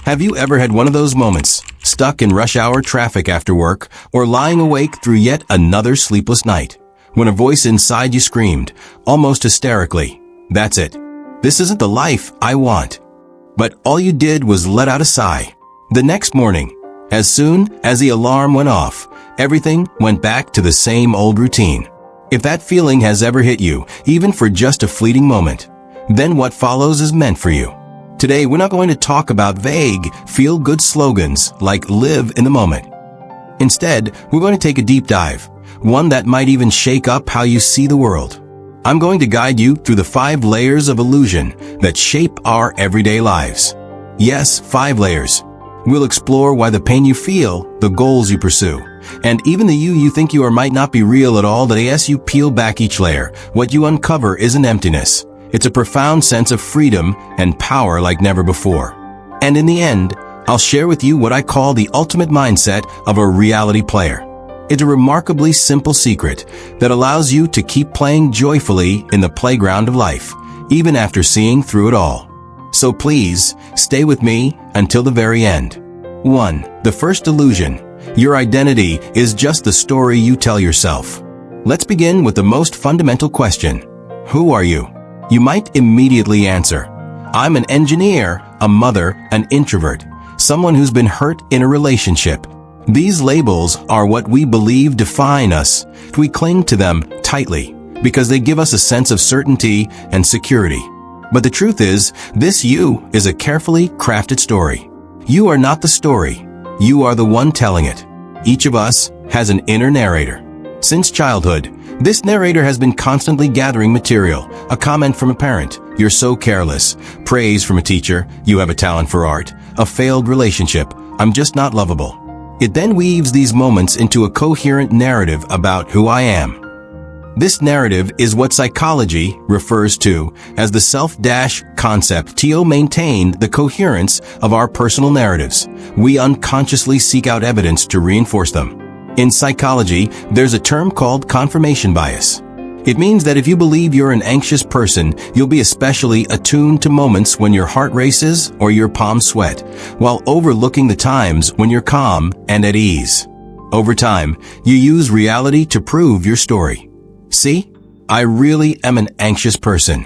Have you ever had one of those moments, stuck in rush hour traffic after work, or lying awake through yet another sleepless night, when a voice inside you screamed, almost hysterically, "That's it. This isn't the life I want." But all you did was let out a sigh. The next morning, as soon as the alarm went off, everything went back to the same old routine. If that feeling has ever hit you, even for just a fleeting moment, then what follows is meant for you. Today, we're not going to talk about vague, feel-good slogans like "live in the moment." Instead, we're going to take a deep dive, one that might even shake up how you see the world. I'm going to guide you through the 5 layers of illusion that shape our everyday lives. Yes, 5 layers. We'll explore why the pain you feel, the goals you pursue, and even the you think you are might not be real at all. That as you peel back each layer, what you uncover isn't emptiness. It's a profound sense of freedom and power like never before. And in the end, I'll share with you what I call the ultimate mindset of a reality player. It's a remarkably simple secret that allows you to keep playing joyfully in the playground of life, even after seeing through it all. So please, stay with me until the very end. 1. The first illusion. Your identity is just the story you tell yourself. Let's begin with the most fundamental question. Who are you? You might immediately answer, "I'm an engineer, a mother, an introvert, someone who's been hurt in a relationship." These labels are what we believe define us. We cling to them tightly because they give us a sense of certainty and security. But the truth is, this you is a carefully crafted story. You are not the story. You are the one telling it. Each of us has an inner narrator. Since childhood, this narrator has been constantly gathering material, a comment from a parent, "You're so careless," praise from a teacher, "You have a talent for art," a failed relationship, "I'm just not lovable." It then weaves these moments into a coherent narrative about who I am. This narrative is what psychology refers to as the self-concept. To maintain the coherence of our personal narratives, we unconsciously seek out evidence to reinforce them. In psychology, there's a term called confirmation bias. It means that if you believe you're an anxious person, you'll be especially attuned to moments when your heart races or your palms sweat, while overlooking the times when you're calm and at ease. Over time, you use reality to prove your story. See, I really am an anxious person.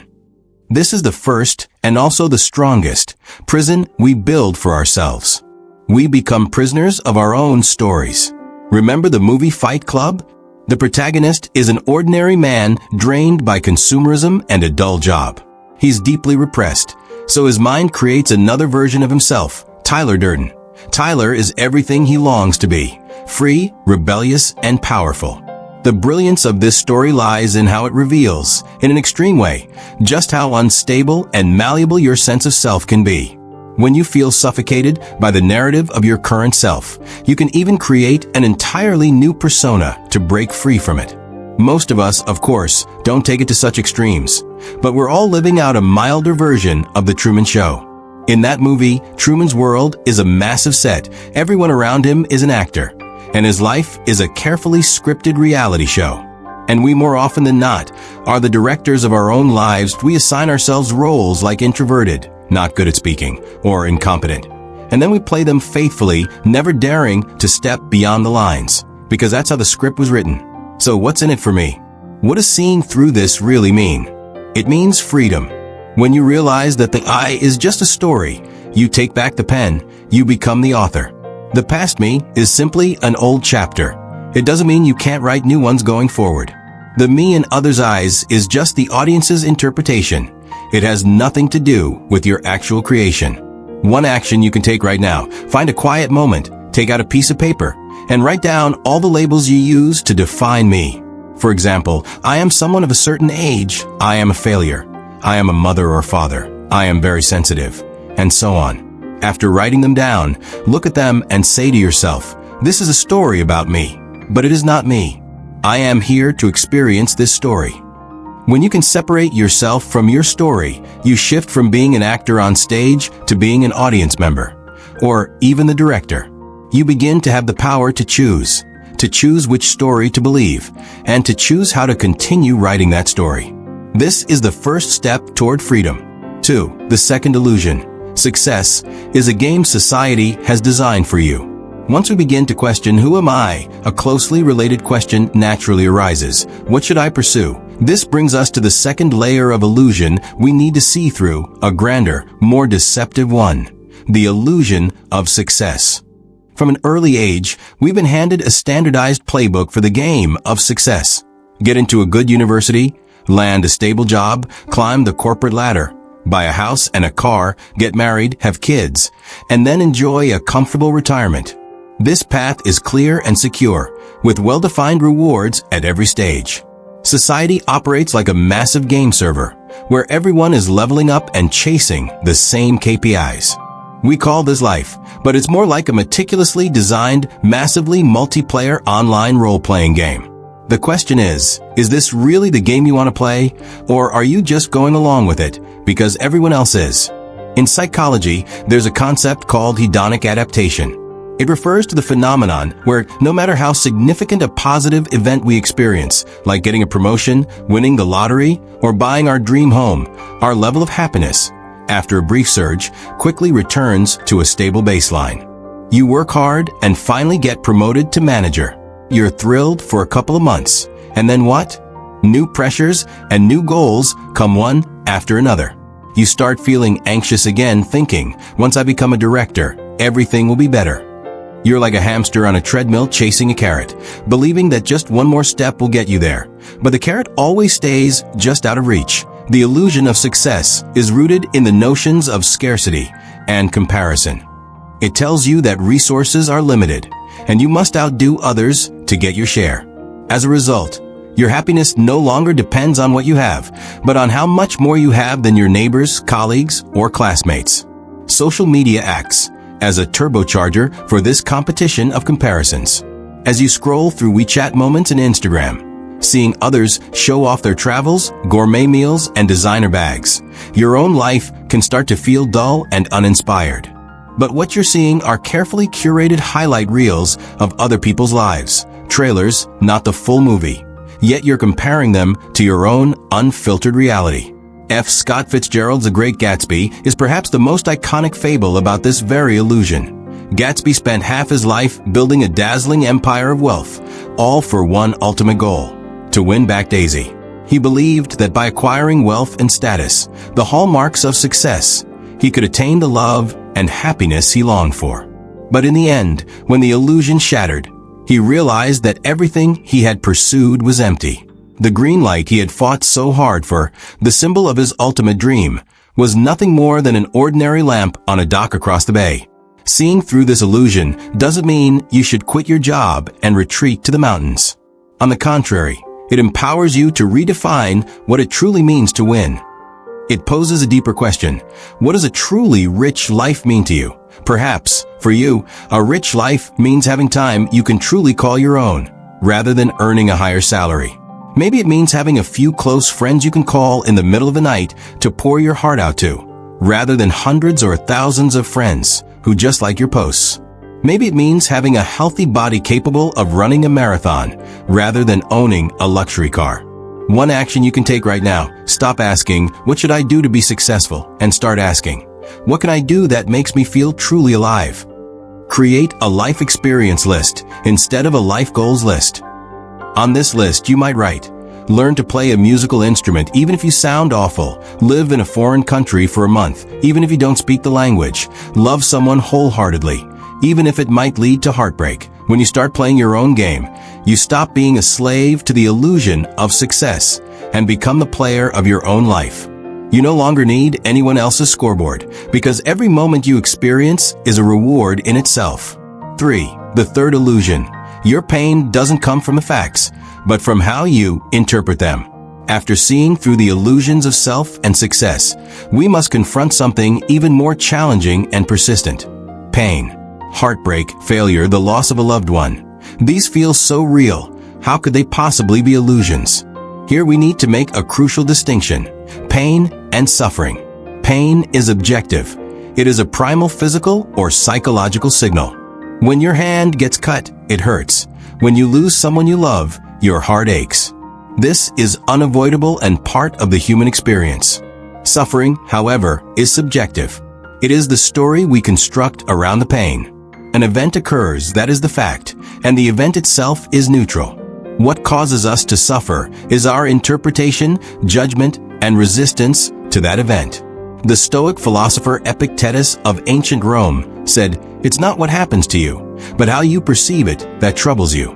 This is the first and also the strongest prison we build for ourselves. We become prisoners of our own stories. Remember the movie Fight Club? The protagonist is an ordinary man drained by consumerism and a dull job. He's deeply repressed, so his mind creates another version of himself, Tyler Durden. Tyler is everything he longs to be, free, rebellious, and powerful. The brilliance of this story lies in how it reveals, in an extreme way, just how unstable and malleable your sense of self can be. When you feel suffocated by the narrative of your current self, you can even create an entirely new persona to break free from it. Most of us, of course, don't take it to such extremes, but we're all living out a milder version of The Truman Show. In that movie, Truman's world is a massive set, everyone around him is an actor, and his life is a carefully scripted reality show. And we more often than not are the directors of our own lives. We assign ourselves roles like introverted, not good at speaking, or incompetent. And then we play them faithfully, never daring to step beyond the lines, because that's how the script was written. So what's in it for me? What does seeing through this really mean? It means freedom. When you realize that the I is just a story, you take back the pen, you become the author. The past me is simply an old chapter. It doesn't mean you can't write new ones going forward. The me in others' eyes is just the audience's interpretation. It has nothing to do with your actual creation. One action you can take right now: find a quiet moment, take out a piece of paper, and write down all the labels you use to define me. For example, I am someone of a certain age, I am a failure, I am a mother or father, I am very sensitive, and so on. After writing them down, look at them and say to yourself, "This is a story about me, but it is not me. I am here to experience this story." When you can separate yourself from your story, you shift from being an actor on stage to being an audience member, or even the director. You begin to have the power to choose which story to believe, and to choose how to continue writing that story. This is the first step toward freedom. 2. The second illusion. Success is a game society has designed for you. Once we begin to question who am I, a closely related question naturally arises. What should I pursue? This brings us to the second layer of illusion we need to see through, a grander, more deceptive one. The illusion of success. From an early age, we've been handed a standardized playbook for the game of success. Get into a good university, land a stable job, climb the corporate ladder, buy a house and a car, get married, have kids, and then enjoy a comfortable retirement. This path is clear and secure, with well-defined rewards at every stage. Society operates like a massive game server, where everyone is leveling up and chasing the same KPIs. We call this life, but it's more like a meticulously designed, massively multiplayer online role-playing game. The question is this really the game you want to play, or are you just going along with it because everyone else is? In psychology, there's a concept called hedonic adaptation. It refers to the phenomenon where no matter how significant a positive event we experience, like getting a promotion, winning the lottery, or buying our dream home, our level of happiness, after a brief surge, quickly returns to a stable baseline. You work hard and finally get promoted to manager. You're thrilled for a couple of months. And then what? New pressures and new goals come one after another. You start feeling anxious again, thinking, once I become a director, everything will be better. You're like a hamster on a treadmill chasing a carrot, believing that just one more step will get you there. But the carrot always stays just out of reach. The illusion of success is rooted in the notions of scarcity and comparison. It tells you that resources are limited, and you must outdo others to get your share. As a result, your happiness no longer depends on what you have, but on how much more you have than your neighbors, colleagues, or classmates. Social media acts as a turbocharger for this competition of comparisons. As you scroll through WeChat moments and Instagram, seeing others show off their travels, gourmet meals, and designer bags, your own life can start to feel dull and uninspired. But what you're seeing are carefully curated highlight reels of other people's lives, trailers, not the full movie. Yet you're comparing them to your own unfiltered reality. F. Scott Fitzgerald's The Great Gatsby is perhaps the most iconic fable about this very illusion. Gatsby spent half his life building a dazzling empire of wealth, all for one ultimate goal: to win back Daisy. He believed that by acquiring wealth and status, the hallmarks of success, he could attain the love and happiness he longed for. But in the end, when the illusion shattered, he realized that everything he had pursued was empty. The green light he had fought so hard for, the symbol of his ultimate dream, was nothing more than an ordinary lamp on a dock across the bay. Seeing through this illusion doesn't mean you should quit your job and retreat to the mountains. On the contrary, it empowers you to redefine what it truly means to win. It poses a deeper question. What does a truly rich life mean to you? Perhaps, for you, a rich life means having time you can truly call your own, rather than earning a higher salary. Maybe it means having a few close friends you can call in the middle of the night to pour your heart out to, rather than hundreds or thousands of friends who just like your posts. Maybe it means having a healthy body capable of running a marathon, rather than owning a luxury car. One action you can take right now: stop asking, what should I do to be successful? And start asking, what can I do that makes me feel truly alive? Create a life experience list instead of a life goals list. On this list, you might write, learn to play a musical instrument even if you sound awful, live in a foreign country for a month even if you don't speak the language, love someone wholeheartedly, even if it might lead to heartbreak. When you start playing your own game, you stop being a slave to the illusion of success and become the player of your own life. You no longer need anyone else's scoreboard, because every moment you experience is a reward in itself. 3. The third illusion. Your pain doesn't come from the facts, but from how you interpret them. After seeing through the illusions of self and success, we must confront something even more challenging and persistent: pain. Heartbreak, failure, the loss of a loved one. These feel so real. How could they possibly be illusions? Here we need to make a crucial distinction: pain and suffering. Pain is objective. It is a primal physical or psychological signal. When your hand gets cut, it hurts. When you lose someone you love, your heart aches. This is unavoidable and part of the human experience. Suffering, however, is subjective. It is the story we construct around the pain. An event occurs, that is the fact, and the event itself is neutral. What causes us to suffer is our interpretation, judgment, and resistance to that event. The Stoic philosopher Epictetus of ancient Rome said, "It's not what happens to you, but how you perceive it that troubles you."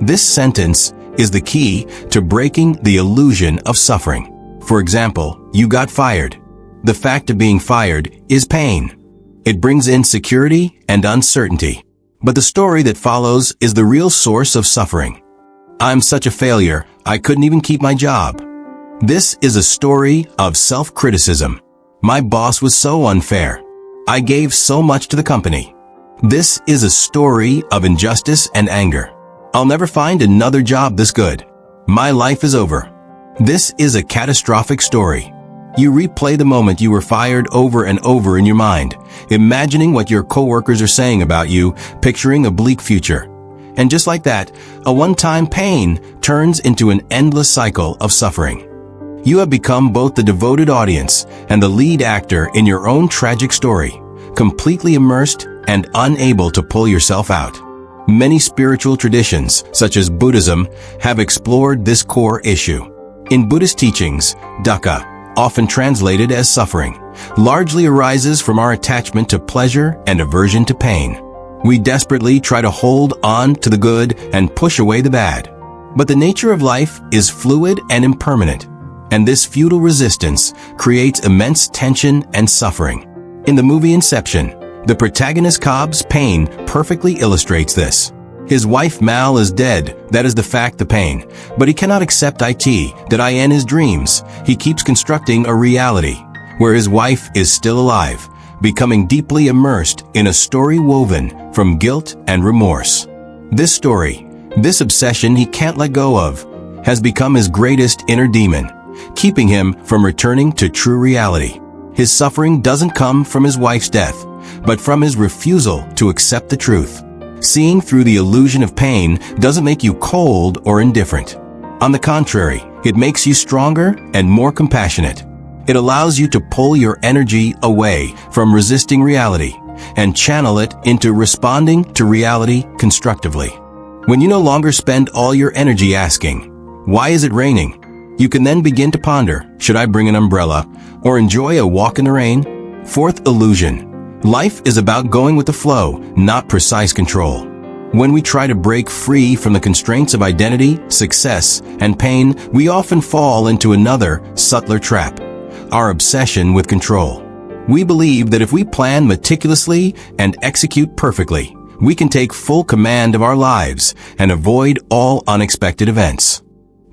This sentence is the key to breaking the illusion of suffering. For example, you got fired. The fact of being fired is pain. It brings insecurity and uncertainty. But the story that follows is the real source of suffering. "I'm such a failure, I couldn't even keep my job." This is a story of self-criticism. "My boss was so unfair. I gave so much to the company." This is a story of injustice and anger. "I'll never find another job this good. My life is over." This is a catastrophic story. You replay the moment you were fired over and over in your mind, imagining what your coworkers are saying about you, picturing a bleak future. And just like that, a one-time pain turns into an endless cycle of suffering. You have become both the devoted audience and the lead actor in your own tragic story, completely immersed and unable to pull yourself out. Many spiritual traditions, such as Buddhism, have explored this core issue. In Buddhist teachings, dukkha, often translated as suffering, largely arises from our attachment to pleasure and aversion to pain. We desperately try to hold on to the good and push away the bad. But the nature of life is fluid and impermanent, and this futile resistance creates immense tension and suffering. In the movie Inception, the protagonist Cobb's pain perfectly illustrates this. His wife Mal is dead, that is the fact, the pain. But he cannot accept that in his dreams, he keeps constructing a reality where his wife is still alive, becoming deeply immersed in a story woven from guilt and remorse. This story, this obsession he can't let go of, has become his greatest inner demon, keeping him from returning to true reality. His suffering doesn't come from his wife's death, but from his refusal to accept the truth. Seeing through the illusion of pain doesn't make you cold or indifferent. On the contrary, it makes you stronger and more compassionate. It allows you to pull your energy away from resisting reality and channel it into responding to reality constructively. When you no longer spend all your energy asking, "Why is it raining?" you can then begin to ponder, "Should I bring an umbrella?" or enjoy a walk in the rain? Fourth illusion. Life is about going with the flow, not precise control. When we try to break free from the constraints of identity, success, and pain, we often fall into another, subtler trap: our obsession with control. We believe that if we plan meticulously and execute perfectly, we can take full command of our lives and avoid all unexpected events.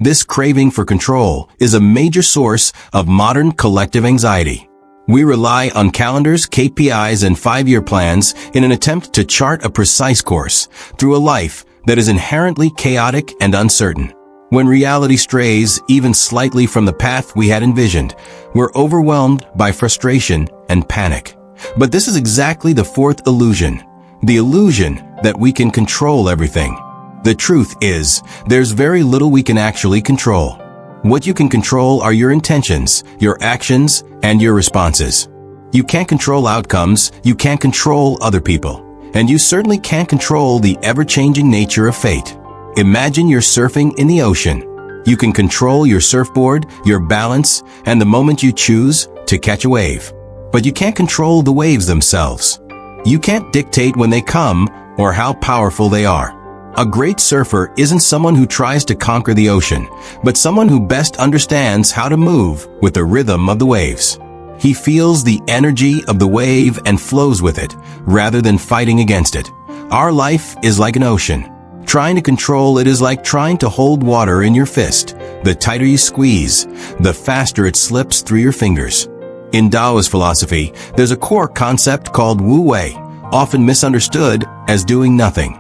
This craving for control is a major source of modern collective anxiety. We rely on calendars, KPIs, and 5-year plans in an attempt to chart a precise course through a life that is inherently chaotic and uncertain. When reality strays even slightly from the path we had envisioned, we're overwhelmed by frustration and panic. But this is exactly the fourth illusion, the illusion that we can control everything. The truth is, there's very little we can actually control. What you can control are your intentions, your actions, and your responses. You can't control outcomes, you can't control other people, and you certainly can't control the ever-changing nature of fate. Imagine you're surfing in the ocean. You can control your surfboard, your balance, and the moment you choose to catch a wave. But you can't control the waves themselves. You can't dictate when they come or how powerful they are. A great surfer isn't someone who tries to conquer the ocean, but someone who best understands how to move with the rhythm of the waves. He feels the energy of the wave and flows with it, rather than fighting against it. Our life is like an ocean. Trying to control it is like trying to hold water in your fist. The tighter you squeeze, the faster it slips through your fingers. In Taoist philosophy, there's a core concept called Wu Wei, often misunderstood as doing nothing.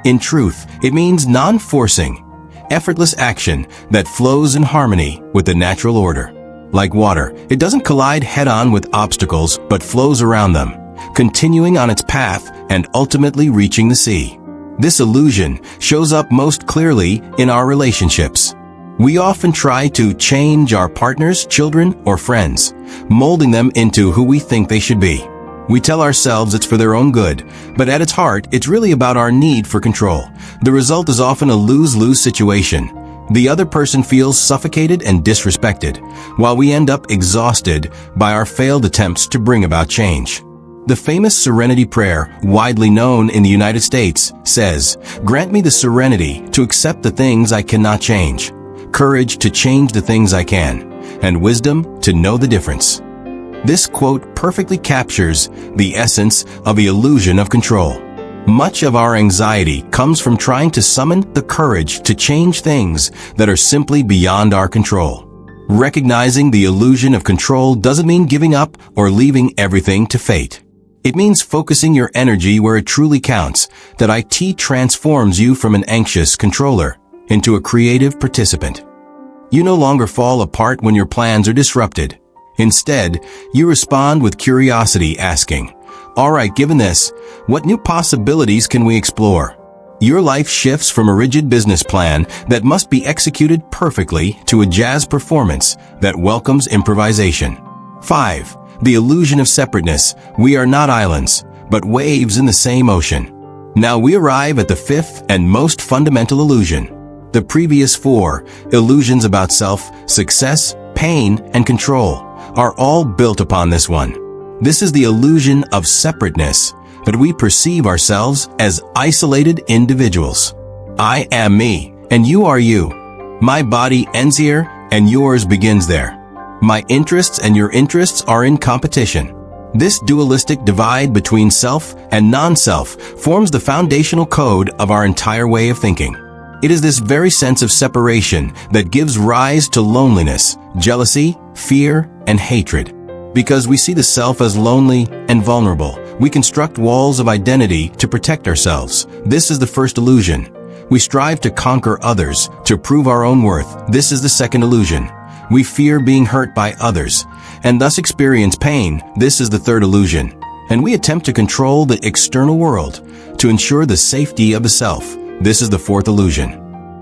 In truth, it means non-forcing, effortless action that flows in harmony with the natural order. Like water, it doesn't collide head-on with obstacles, but flows around them, continuing on its path and ultimately reaching the sea. This illusion shows up most clearly in our relationships. We often try to change our partners, children, or friends, molding them into who we think they should be. We tell ourselves it's for their own good, but at its heart, it's really about our need for control. The result is often a lose-lose situation. The other person feels suffocated and disrespected, while we end up exhausted by our failed attempts to bring about change. The famous serenity prayer, widely known in the United States, says, "Grant me the serenity to accept the things I cannot change, courage to change the things I can, and wisdom to know the difference." This quote perfectly captures the essence of the illusion of control. Much of our anxiety comes from trying to summon the courage to change things that are simply beyond our control. Recognizing the illusion of control doesn't mean giving up or leaving everything to fate. It means focusing your energy where it truly counts, that IT transforms you from an anxious controller into a creative participant. You no longer fall apart when your plans are disrupted. Instead, you respond with curiosity, asking, "All right, given this, what new possibilities can we explore?" Your life shifts from a rigid business plan that must be executed perfectly to a jazz performance that welcomes improvisation. 5. The illusion of separateness. We are not islands, but waves in the same ocean. Now we arrive at the fifth and most fundamental illusion. The previous 4 illusions about self, success, pain, and control are all built upon this one. This is the illusion of separateness, that we perceive ourselves as isolated individuals. I am me, and you are you. My body ends here, and yours begins there. My interests and your interests are in competition. This dualistic divide between self and non-self forms the foundational code of our entire way of thinking. It is this very sense of separation that gives rise to loneliness, jealousy, fear, and hatred. Because we see the self as lonely and vulnerable, we construct walls of identity to protect ourselves. This is the first illusion. We strive to conquer others, to prove our own worth. This is the second illusion. We fear being hurt by others, and thus experience pain. This is the third illusion. And we attempt to control the external world to ensure the safety of the self. This is the fourth illusion.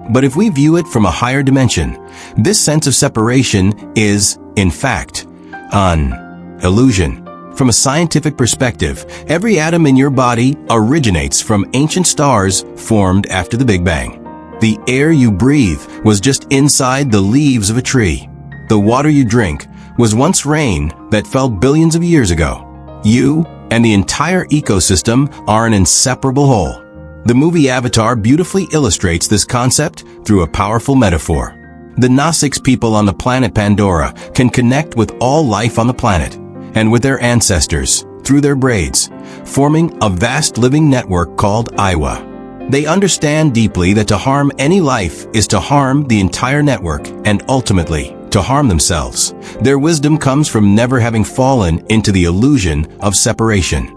But if we view it from a higher dimension, this sense of separation is, in fact, an illusion. From a scientific perspective, every atom in your body originates from ancient stars formed after the Big Bang. The air you breathe was just inside the leaves of a tree. The water you drink was once rain that fell billions of years ago. You and the entire ecosystem are an inseparable whole. The movie Avatar beautifully illustrates this concept through a powerful metaphor. The Gnostics people on the planet Pandora can connect with all life on the planet and with their ancestors through their braids, forming a vast living network called Iwa. They understand deeply that to harm any life is to harm the entire network and ultimately to harm themselves. Their wisdom comes from never having fallen into the illusion of separation.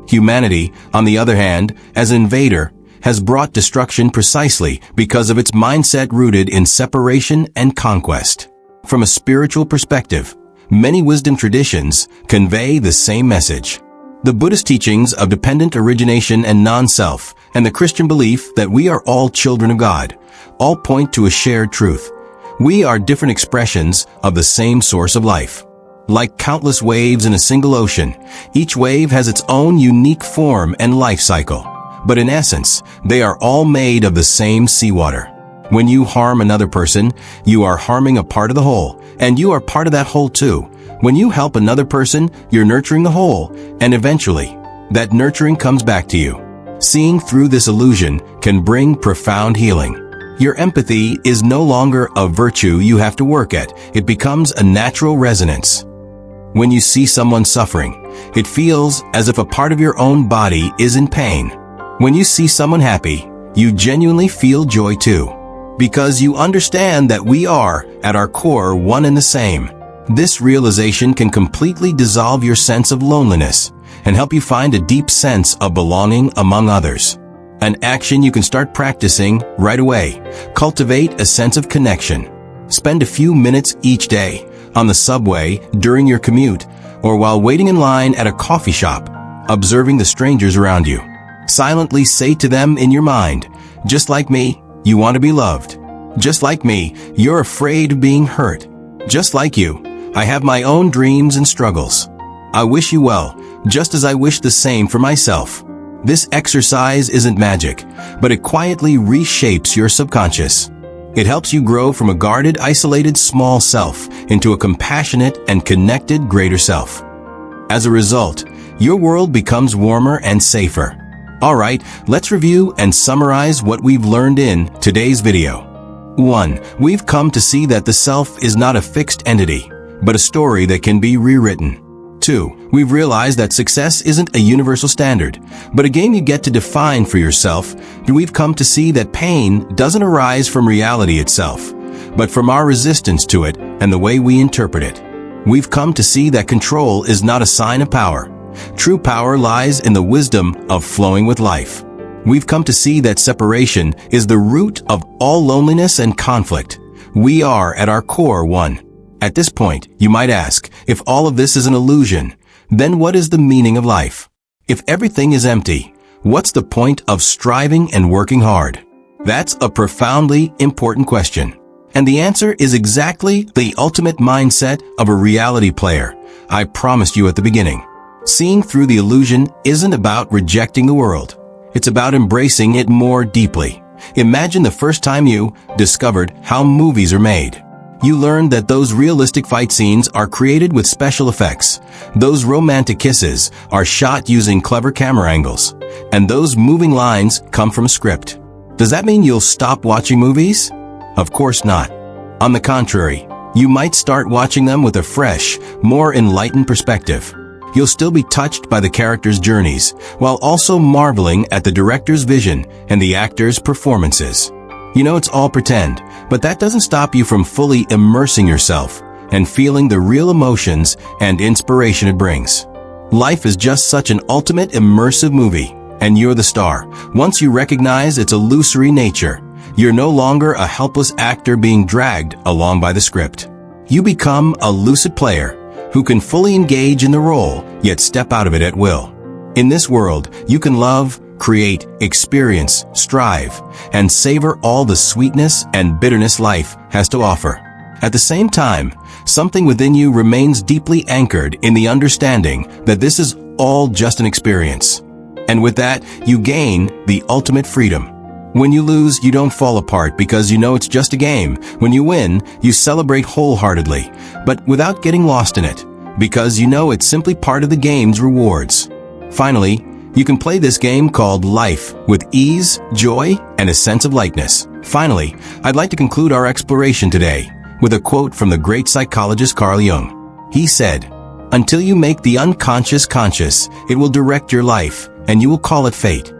Humanity, on the other hand, as an invader, has brought destruction precisely because of its mindset rooted in separation and conquest. From a spiritual perspective, many wisdom traditions convey the same message. The Buddhist teachings of dependent origination and non-self, and the Christian belief that we are all children of God, all point to a shared truth. We are different expressions of the same source of life. Like countless waves in a single ocean, each wave has its own unique form and life cycle. But in essence, they are all made of the same seawater. When you harm another person, you are harming a part of the whole, and you are part of that whole too. When you help another person, you're nurturing the whole, and eventually, that nurturing comes back to you. Seeing through this illusion can bring profound healing. Your empathy is no longer a virtue you have to work at. It becomes a natural resonance. When you see someone suffering, it feels as if a part of your own body is in pain. When you see someone happy, you genuinely feel joy too, because you understand that we are, at our core, one and the same. This realization can completely dissolve your sense of loneliness and help you find a deep sense of belonging among others. An action you can start practicing right away. Cultivate a sense of connection. Spend a few minutes each day on the subway, during your commute, or while waiting in line at a coffee shop, observing the strangers around you. Silently say to them in your mind, just like me, you want to be loved. Just like me, you're afraid of being hurt. Just like you, I have my own dreams and struggles. I wish you well, just as I wish the same for myself. This exercise isn't magic, but it quietly reshapes your subconscious. It helps you grow from a guarded, isolated small self into a compassionate and connected greater self. As a result, your world becomes warmer and safer. Alright, let's review and summarize what we've learned in today's video. 1. We've come to see that the self is not a fixed entity, but a story that can be rewritten. 2. We've realized that success isn't a universal standard, but a game you get to define for yourself, and we've come to see that pain doesn't arise from reality itself, but from our resistance to it and the way we interpret it. We've come to see that control is not a sign of power. True power lies in the wisdom of flowing with life. We've come to see that separation is the root of all loneliness and conflict. We are, at our core, one. At this point, you might ask, if all of this is an illusion, then what is the meaning of life? If everything is empty, what's the point of striving and working hard? That's a profoundly important question. And the answer is exactly the ultimate mindset of a reality player I promised you at the beginning. Seeing through the illusion isn't about rejecting the world. It's about embracing it more deeply. Imagine the first time you discovered how movies are made. You learned that those realistic fight scenes are created with special effects. Those romantic kisses are shot using clever camera angles. And those moving lines come from a script. Does that mean you'll stop watching movies? Of course not. On the contrary, you might start watching them with a fresh, more enlightened perspective. You'll still be touched by the characters' journeys, while also marveling at the director's vision and the actors' performances. You know it's all pretend, but that doesn't stop you from fully immersing yourself and feeling the real emotions and inspiration it brings. Life is just such an ultimate immersive movie, and you're the star. Once you recognize its illusory nature, you're no longer a helpless actor being dragged along by the script. You become a lucid player who can fully engage in the role, yet step out of it at will. In this world, you can love, create, experience, strive, and savor all the sweetness and bitterness life has to offer. At the same time, something within you remains deeply anchored in the understanding that this is all just an experience. And with that, you gain the ultimate freedom. When you lose, you don't fall apart because you know it's just a game. When you win, you celebrate wholeheartedly, but without getting lost in it, because you know it's simply part of the game's rewards. Finally, you can play this game called life with ease, joy, and a sense of lightness. Finally, I'd like to conclude our exploration today with a quote from the great psychologist Carl Jung. He said, "Until you make the unconscious conscious, it will direct your life, and you will call it fate."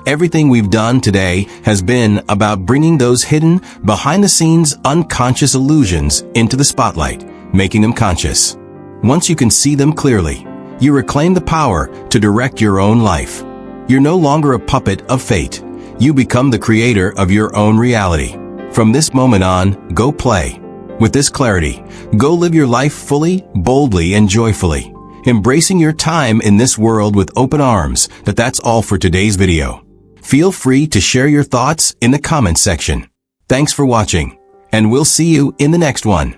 Everything we've done today has been about bringing those hidden, behind-the-scenes, unconscious illusions into the spotlight, making them conscious. Once you can see them clearly, you reclaim the power to direct your own life. You're no longer a puppet of fate. You become the creator of your own reality. From this moment on, go play. With this clarity, go live your life fully, boldly, and joyfully, embracing your time in this world with open arms. That's all for today's video. Feel free to share your thoughts in the comments section. Thanks for watching, and we'll see you in the next one.